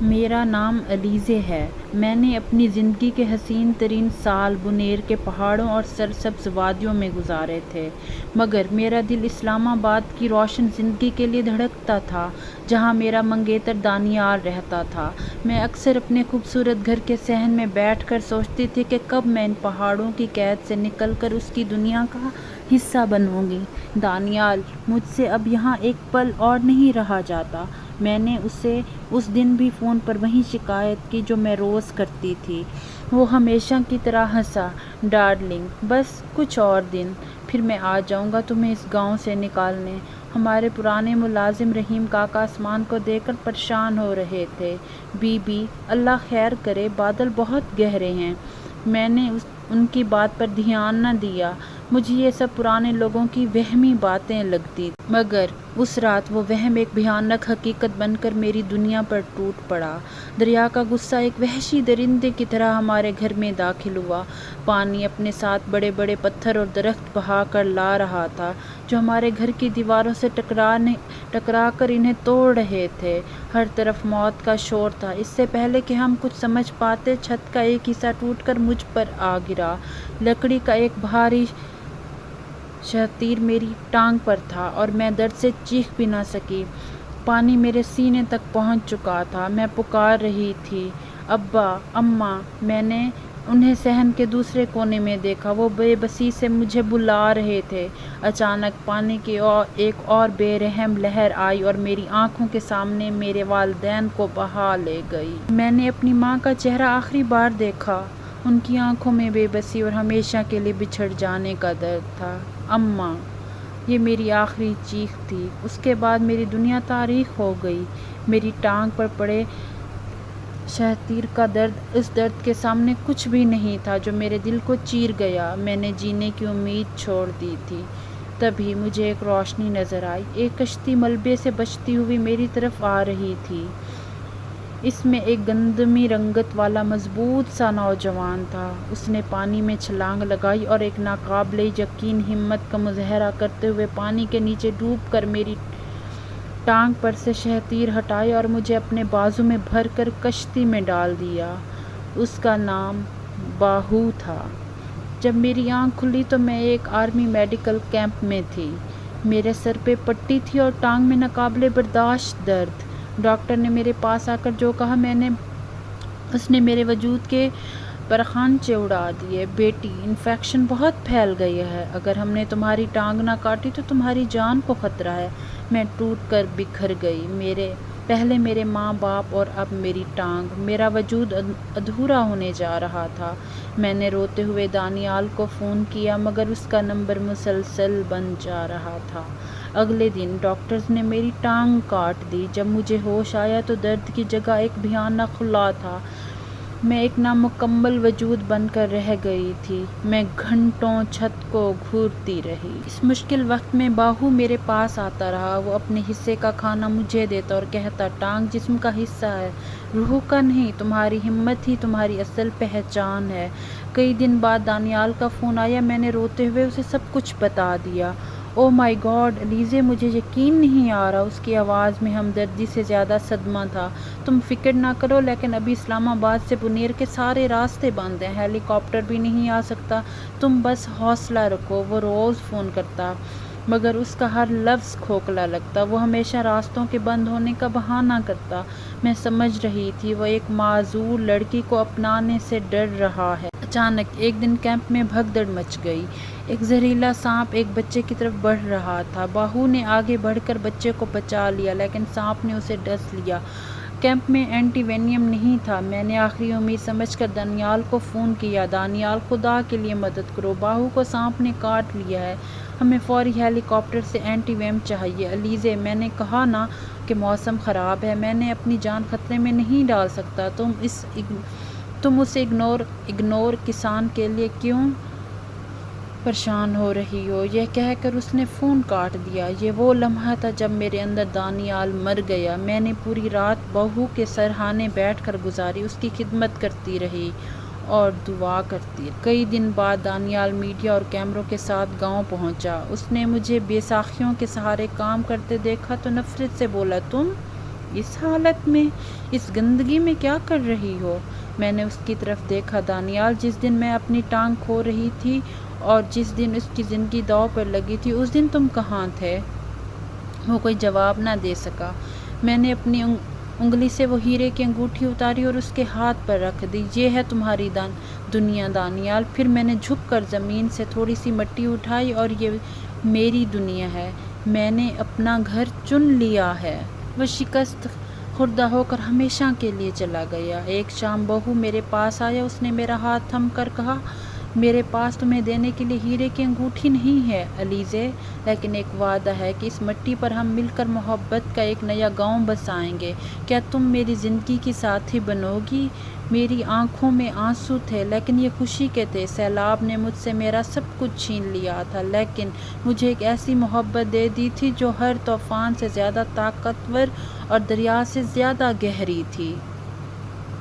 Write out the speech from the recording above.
میرا نام علیزے ہے۔ میں نے اپنی زندگی کے حسین ترین سال بنیر کے پہاڑوں اور سرسبز وادیوں میں گزارے تھے، مگر میرا دل اسلام آباد کی روشن زندگی کے لیے دھڑکتا تھا، جہاں میرا منگیتر دانیال رہتا تھا۔ میں اکثر اپنے خوبصورت گھر کے صحن میں بیٹھ کر سوچتی تھی کہ کب میں ان پہاڑوں کی قید سے نکل کر اس کی دنیا کا حصہ بنوں گی۔ دانیال، مجھ سے اب یہاں ایک پل اور نہیں رہا جاتا۔ میں نے اسے اس دن بھی فون پر وہی شکایت کی جو میں روز کرتی تھی۔ وہ ہمیشہ کی طرح ہنسا، ڈارلنگ، بس کچھ اور دن، پھر میں آ جاؤں گا تمہیں اس گاؤں سے نکالنے۔ ہمارے پرانے ملازم رحیم کاکا آسمان کو دیکھ کر پریشان ہو رہے تھے۔ بی بی، اللہ خیر کرے، بادل بہت گہرے ہیں۔ میں نے ان کی بات پر دھیان نہ دیا، مجھے یہ سب پرانے لوگوں کی وہمی باتیں لگتی تھیں۔ مگر اس رات وہ وہم ایک بھیانک حقیقت بن کر میری دنیا پر ٹوٹ پڑا۔ دریا کا غصہ ایک وحشی درندے کی طرح ہمارے گھر میں داخل ہوا۔ پانی اپنے ساتھ بڑے بڑے پتھر اور درخت بہا کر لا رہا تھا، جو ہمارے گھر کی دیواروں سے ٹکرا کر انہیں توڑ رہے تھے۔ ہر طرف موت کا شور تھا۔ اس سے پہلے کہ ہم کچھ سمجھ پاتے، چھت کا ایک حصہ ٹوٹ کر مجھ پر آ گرا۔ لکڑی کا ایک بھاری شتیر میری ٹانگ پر تھا اور میں درد سے چیخ بھی نہ سکی۔ پانی میرے سینے تک پہنچ چکا تھا۔ میں پکار رہی تھی، ابا، اماں۔ میں نے انہیں صحن کے دوسرے کونے میں دیکھا، وہ بے بسی سے مجھے بلا رہے تھے۔ اچانک پانی کی ایک اور بے رحم لہر آئی اور میری آنکھوں کے سامنے میرے والدین کو بہا لے گئی۔ میں نے اپنی ماں کا چہرہ آخری بار دیکھا۔ ان کی آنکھوں میں بے بسی اور ہمیشہ کے لیے بچھڑ جانے کا درد تھا۔ اماں! یہ میری آخری چیخ تھی۔ اس کے بعد میری دنیا تاریک ہو گئی۔ میری ٹانگ پر پڑے شتیر کا درد اس درد کے سامنے کچھ بھی نہیں تھا جو میرے دل کو چیر گیا۔ میں نے جینے کی امید چھوڑ دی تھی۔ تبھی مجھے ایک روشنی نظر آئی۔ ایک کشتی ملبے سے بچتی ہوئی میری طرف آ رہی تھی۔ اس میں ایک گندمی رنگت والا مضبوط سا نوجوان تھا۔ اس نے پانی میں چھلانگ لگائی اور ایک ناقابل یقین ہمت کا مظاہرہ کرتے ہوئے پانی کے نیچے ڈوب کر میری ٹانگ پر سے شتیر ہٹایا اور مجھے اپنے بازو میں بھر کر کشتی میں ڈال دیا۔ اس کا نام باہو تھا۔ جب میری آنکھ کھلی تو میں ایک آرمی میڈیکل کیمپ میں تھی۔ میرے سر پہ پٹی تھی اور ٹانگ میں ناقابل برداشت درد۔ ڈاکٹر نے میرے پاس آ کر جو کہا اس نے میرے وجود کے پرخانچے اڑا دیے۔ بیٹی، انفیکشن بہت پھیل گیا ہے۔ اگر ہم نے تمہاری ٹانگ نہ کاٹی تو تمہاری جان کو خطرہ ہے۔ میں ٹوٹ کر بکھر گئی۔ پہلے میرے ماں باپ اور اب میری ٹانگ۔ میرا وجود ادھورا ہونے جا رہا تھا۔ میں نے روتے ہوئے دانیال کو فون کیا، مگر اس کا نمبر مسلسل بند جا رہا تھا۔ اگلے دن ڈاکٹرز نے میری ٹانگ کاٹ دی۔ جب مجھے ہوش آیا تو درد کی جگہ ایک بھیانک خلا تھا۔ میں ایک نامکمل وجود بن کر رہ گئی تھی۔ میں گھنٹوں چھت کو گھورتی رہی۔ اس مشکل وقت میں باہو میرے پاس آتا رہا۔ وہ اپنے حصے کا کھانا مجھے دیتا اور کہتا، ٹانگ جسم کا حصہ ہے، روح کا نہیں۔ تمہاری ہمت ہی تمہاری اصل پہچان ہے۔ کئی دن بعد دانیال کا فون آیا۔ میں نے روتے ہوئے اسے سب کچھ بتا دیا۔ او مائی گاڈ علیزے، مجھے یقین نہیں آ رہا۔ اس کی آواز میں ہمدردی سے زیادہ صدمہ تھا۔ تم فکر نہ کرو، لیکن ابھی اسلام آباد سے بنیر کے سارے راستے بند ہیں۔ ہیلی کاپٹر بھی نہیں آ سکتا۔ تم بس حوصلہ رکھو۔ وہ روز فون کرتا، مگر اس کا ہر لفظ کھوکھلا لگتا۔ وہ ہمیشہ راستوں کے بند ہونے کا بہانہ کرتا۔ میں سمجھ رہی تھی وہ ایک معذور لڑکی کو اپنانے سے ڈر رہا ہے۔ اچانک ایک دن کیمپ میں بھگدڑ مچ گئی۔ ایک زہریلا سانپ ایک بچے کی طرف بڑھ رہا تھا۔ باہو نے آگے بڑھ کر بچے کو بچا لیا، لیکن سانپ نے اسے ڈس لیا۔ کیمپ میں اینٹی وینیم نہیں تھا۔ میں نے آخری امید سمجھ کر دانیال کو فون کیا، دانیال، خدا کے لیے مدد کرو، باہو کو سانپ نے کاٹ لیا ہے، ہمیں فوری ہیلی کاپٹر سے اینٹی ویم چاہیے۔ علیزے، میں نے کہا نا کہ موسم خراب ہے، میں نے اپنی جان خطرے میں نہیں ڈال سکتا۔ تم اسے اگنور کسان کے لیے کیوں پریشان ہو رہی ہو؟ یہ کہہ کر اس نے فون کاٹ دیا۔ یہ وہ لمحہ تھا جب میرے اندر دانیال مر گیا۔ میں نے پوری رات بہو کے سرہانے بیٹھ کر گزاری، اس کی خدمت کرتی رہی اور دعا کرتی رہی۔ کئی دن بعد دانیال میڈیا اور کیمروں کے ساتھ گاؤں پہنچا۔ اس نے مجھے بیساکھیوں کے سہارے کام کرتے دیکھا تو نفرت سے بولا، تم اس حالت میں، اس گندگی میں کیا کر رہی ہو؟ میں نے اس کی طرف دیکھا۔ دانیال، جس دن میں اپنی ٹانگ کھو رہی تھی اور جس دن اس کی زندگی داؤ پر لگی تھی، اس دن تم کہاں تھے؟ وہ کوئی جواب نہ دے سکا۔ میں نے اپنی انگلی سے وہ ہیرے کی انگوٹھی اتاری اور اس کے ہاتھ پر رکھ دی۔ یہ ہے تمہاری دنیا دانیال۔ پھر میں نے جھک کر زمین سے تھوڑی سی مٹی اٹھائی، اور یہ میری دنیا ہے۔ میں نے اپنا گھر چن لیا ہے۔ وہ شکست خوردہ ہو کر ہمیشہ کے لیے چلا گیا۔ ایک شام بہو میرے پاس آیا۔ اس نے میرا ہاتھ تھم کر کہا، میرے پاس تمہیں دینے کے لیے ہیرے کی انگوٹھی نہیں ہے علیزے، لیکن ایک وعدہ ہے کہ اس مٹی پر ہم مل کر محبت کا ایک نیا گاؤں بسائیں گے۔ کیا تم میری زندگی کی ساتھی بنو گی؟ میری آنکھوں میں آنسو تھے، لیکن یہ خوشی کے تھے۔ سیلاب نے مجھ سے میرا سب کچھ چھین لیا تھا، لیکن مجھے ایک ایسی محبت دے دی تھی جو ہر طوفان سے زیادہ طاقتور اور دریا سے زیادہ گہری تھی۔